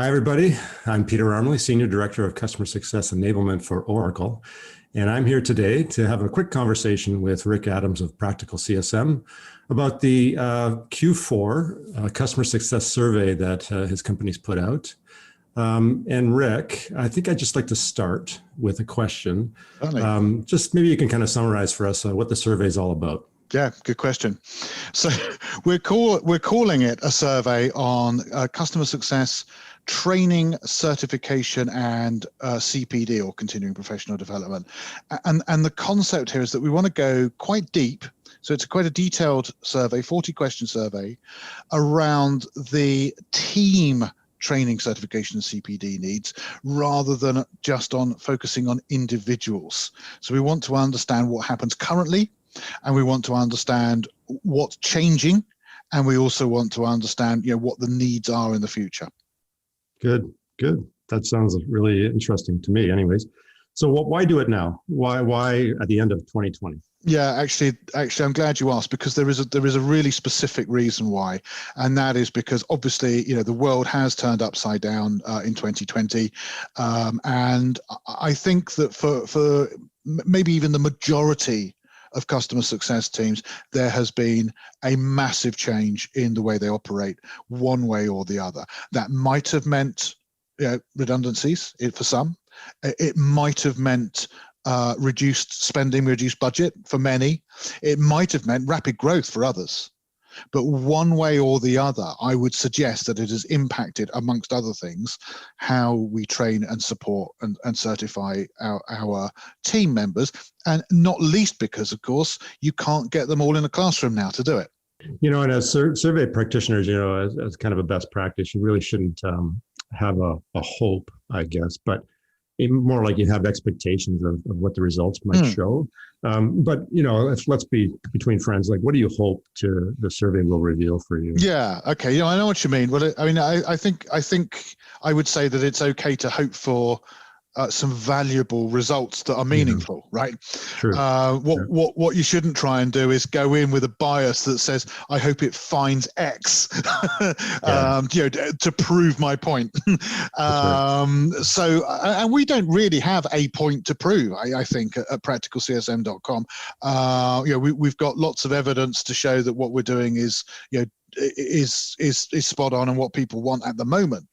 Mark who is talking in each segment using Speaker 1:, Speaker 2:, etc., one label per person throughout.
Speaker 1: Hi, everybody. I'm Peter Armaly, Senior Director of Customer Success Enablement for Oracle. And I'm here today to have a quick conversation with Rick Adams of Practical CSM about the Q4 Customer Success Survey that his company's put out. And Rick, I think I'd just like to start with a question. Just maybe you can kind of summarize for us what the survey is all about.
Speaker 2: Yeah, good question. So we're calling it a survey on customer success training, certification, and CPD, or continuing professional development. And the concept here is that we want to go quite deep. So it's quite a detailed survey, 40-question survey around the team training, certification, and CPD needs, rather than just on focusing on individuals. So we want to understand what happens currently, and we want to understand what's changing, and we also want to understand, what the needs are in the future. Good.
Speaker 1: That sounds really interesting to me, anyways. So, why do it now? Why at the end of 2020?
Speaker 2: Yeah, actually, I'm glad you asked, because there is a really specific reason why, and that is because obviously, the world has turned upside down in 2020, and I think that for maybe even the majority of customer success teams, there has been a massive change in the way they operate, one way or the other. That might have meant redundancies for some. It might have meant reduced spending, reduced budget for many. It might have meant rapid growth for others. But one way or the other, I would suggest that it has impacted, amongst other things, how we train and support and certify our team members, and not least because, of course, you can't get them all in a classroom now to do it.
Speaker 1: And as survey practitioners, as kind of a best practice, you really shouldn't have a hope, I guess, but more like you have expectations of what the results might show. But, let's be between friends. Like, what do you hope the survey will reveal for you?
Speaker 2: Yeah. Okay. I know what you mean. Well, I think I would say that it's okay to hope for some valuable results that are meaningful, right?
Speaker 1: True.
Speaker 2: What you shouldn't try and do is go in with a bias that says, I hope it finds X, to prove my point. So, and we don't really have a point to prove, I think, at practicalcsm.com. We've got lots of evidence to show that what we're doing is spot on and what people want at the moment.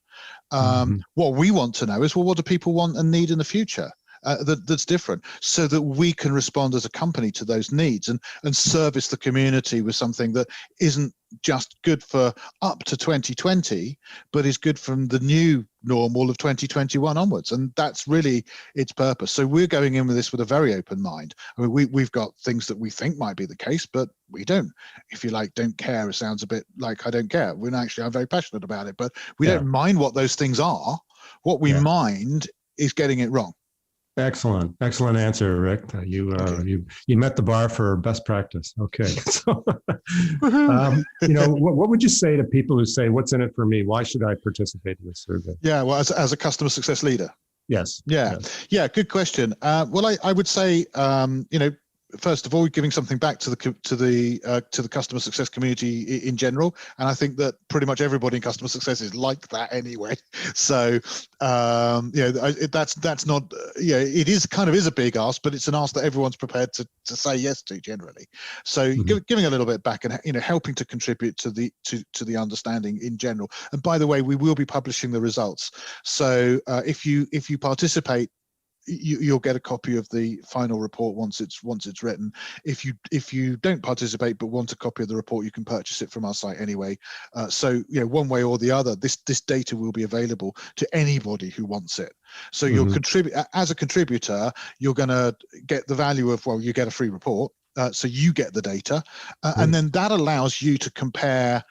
Speaker 2: What we want to know is, what do people want and need in the future that's different, so that we can respond as a company to those needs and service the community with something that isn't just good for up to 2020, but is good from the new normal of 2021 onwards. And that's really its purpose. So we're going in with this with a very open mind. I mean, we've got things that we think might be the case, but we don't. If you don't care, it sounds a bit like I don't care. I'm very passionate about it, but we don't mind what those things are. What we mind is getting it wrong.
Speaker 1: Excellent answer, Rick. You met the bar for best practice. Okay. So, what would you say to people who say, "What's in it for me? Why should I participate in this survey?"
Speaker 2: Yeah, well, as a customer success leader.
Speaker 1: Yes.
Speaker 2: Yeah. Good question. Well, I would say, first of all, giving something back to the customer success community in general, and I think that pretty much everybody in customer success is like that anyway. So, that's not, it is a big ask, but it's an ask that everyone's prepared to say yes to generally. So, giving a little bit back and helping to contribute to the understanding in general. And by the way, we will be publishing the results. So, if you participate, you'll get a copy of the final report once it's written. If you don't participate but want a copy of the report, you can purchase it from our site anyway. So one way or the other, this data will be available to anybody who wants it. So you'll contribute as a contributor. You're going to get the value of, you get a free report, so you get the data, and then that allows you to compare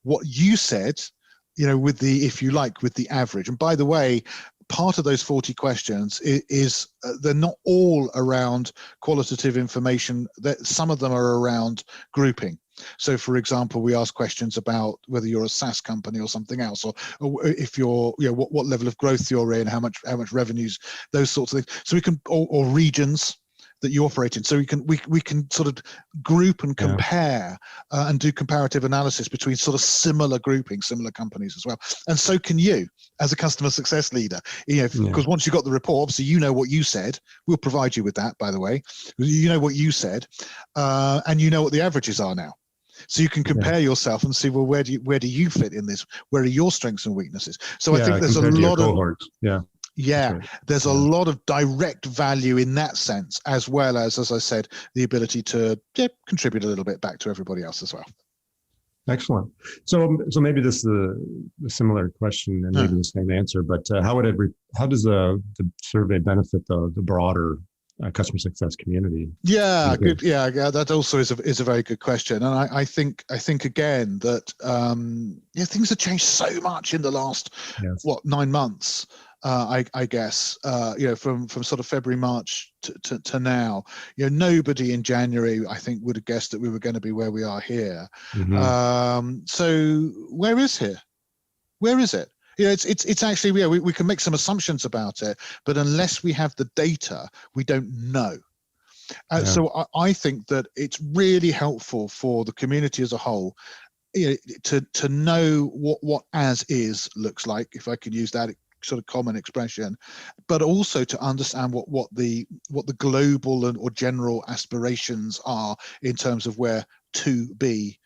Speaker 2: what you said, with the average. And by the way, part of those 40 questions is they're not all around qualitative information. That some of them are around grouping. So, for example, we ask questions about whether you're a SaaS company or something else, or if you're, what level of growth you're in, how much revenues, those sorts of things. So we can, or regions. that you operate in, so we can sort of group and compare and do comparative analysis between sort of similar groupings, similar companies as well. And so can you as a customer success leader, because once you got the report, obviously you know what you said. We'll provide you with that, by the way. You know what you said, and you know what the averages are now. So you can compare yourself and see, well, where do you fit in this? Where are your strengths and weaknesses? So I think there's a lot of
Speaker 1: cohorts.
Speaker 2: There's a lot of direct value in that sense, as well as I said, the ability to contribute a little bit back to everybody else as well.
Speaker 1: Excellent. So maybe this is a similar question and maybe the same answer, but how does the survey benefit the broader customer success community?
Speaker 2: Yeah, good. Yeah, that also is a very good question, and I think again that things have changed so much in the last 9 months. I guess from sort of February, March to now, nobody in January I think would have guessed that we were going to be where we are here. So where is here? Where is it? It's actually, we can make some assumptions about it, but unless we have the data, we don't know. So I think that it's really helpful for the community as a whole, to know what as is looks like, if I can use that sort of common expression, but also to understand what the global or general aspirations are in terms of where to be.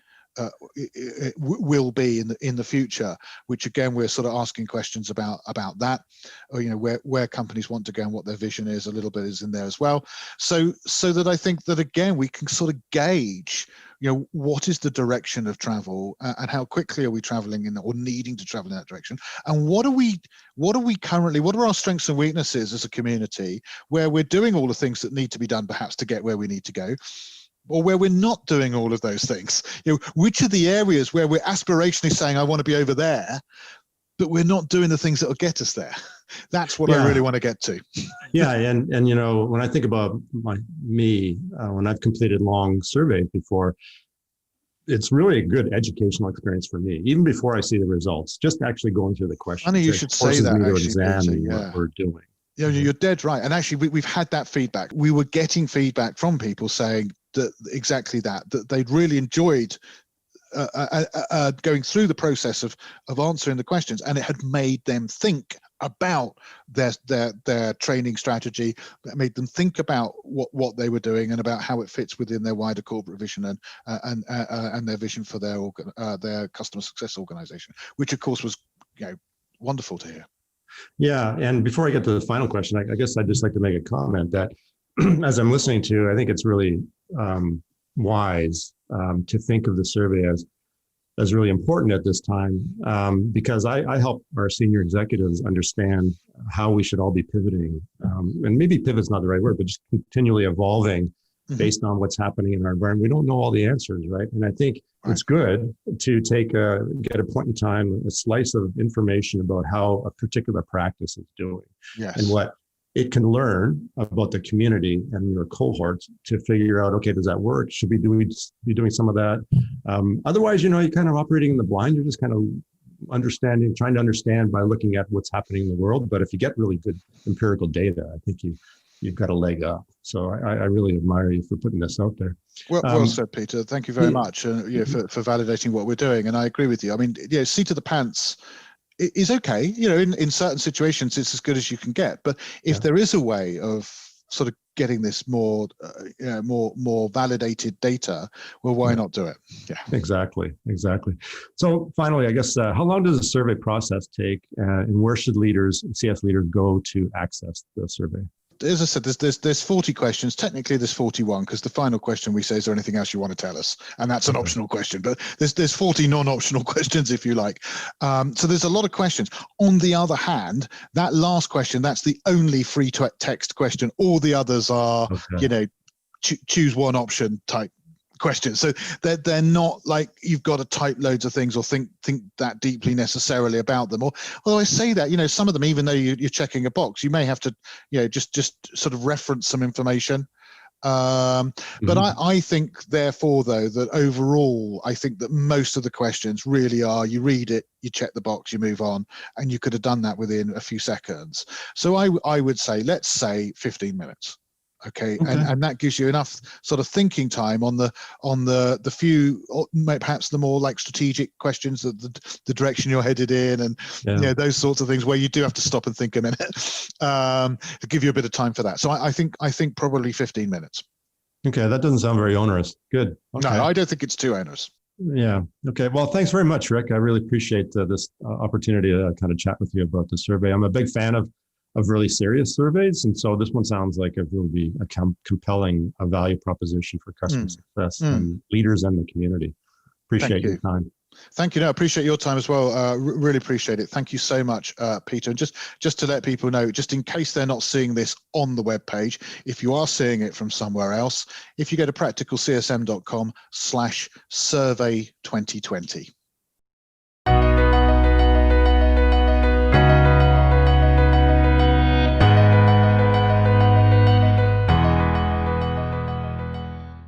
Speaker 2: It will be in the future, which again we're sort of asking questions about that, or where companies want to go and what their vision is. A little bit is in there as well, so that I think that again we can sort of gauge what is the direction of travel, and how quickly are we traveling in or needing to travel in that direction, and what are our strengths and weaknesses as a community, where we're doing all the things that need to be done perhaps to get where we need to go, or where we're not doing all of those things. Which are the areas where we're aspirationally saying, I want to be over there, but we're not doing the things that will get us there. That's what I really want to get to.
Speaker 1: And when I think about when I've completed long surveys before, it's really a good educational experience for me, even before I see the results, just actually going through the questions.
Speaker 2: Funny you should say that,
Speaker 1: to examine what we're doing.
Speaker 2: You're dead right. And actually, we've had that feedback. We were getting feedback from people saying that exactly that they'd really enjoyed going through the process of answering the questions, and it had made them think about their training strategy, that made them think about what they were doing and about how it fits within their wider corporate vision and their vision for their customer success organization, which of course was wonderful to hear.
Speaker 1: Yeah, and before I get to the final question, I guess I'd just like to make a comment that as I'm listening to, I think it's really wise to think of the survey as really important at this time, because I help our senior executives understand how we should all be pivoting, and maybe pivot's not the right word, but just continually evolving based on what's happening in our environment. We don't know all the answers, right? And I think it's good to get a point in time, a slice of information about how a particular practice is doing, and what it can learn about the community and your cohorts to figure out, okay, does that work? Should we be doing some of that? Otherwise, you're kind of operating in the blind. You're just kind of trying to understand by looking at what's happening in the world. But if you get really good empirical data, I think you've got a leg up. So I really admire you for putting this out there.
Speaker 2: Well said, Peter. Thank you very much for validating what we're doing. And I agree with you. I mean, seat of the pants is okay. In certain situations, it's as good as you can get. But if there is a way of sort of getting this more validated data, well, why not do it? Yeah, exactly.
Speaker 1: So finally, I guess, how long does the survey process take, and where should CS leaders go to access the survey?
Speaker 2: As I said, there's 40 questions. Technically, there's 41, because the final question we say, is there anything else you want to tell us? And that's an optional question, but there's 40 non-optional questions, if you like. So there's a lot of questions. On the other hand, that last question, that's the only free text question. All the others are, choose one option type questions. So they're not like you've got to type loads of things or think that deeply necessarily about them. Or although I say that, some of them, even though you're checking a box, you may have to, just sort of reference some information. But I think, therefore, though, that overall, I think that most of the questions really are, you read it, you check the box, you move on, and you could have done that within a few seconds. So I would say, let's say 15 minutes. Okay, and that gives you enough sort of thinking time on the few, or perhaps the more like strategic questions, the direction you're headed in, and those sorts of things where you do have to stop and think a minute, to give you a bit of time for that. So I think probably 15 minutes.
Speaker 1: Okay, that doesn't sound very onerous. Good. Okay.
Speaker 2: No, I don't think it's too onerous.
Speaker 1: Yeah. Okay. Well, thanks very much, Rick. I really appreciate this opportunity to kind of chat with you about the survey. I'm a big fan of really serious surveys. And so this one sounds like it will be a compelling value proposition for customer success and leaders in the community. Appreciate your time.
Speaker 2: Thank you. No, I appreciate your time as well. Really appreciate it. Thank you so much, Peter. And just to let people know, just in case they're not seeing this on the webpage, if you are seeing it from somewhere else, if you go to practicalcsm.com/survey2020.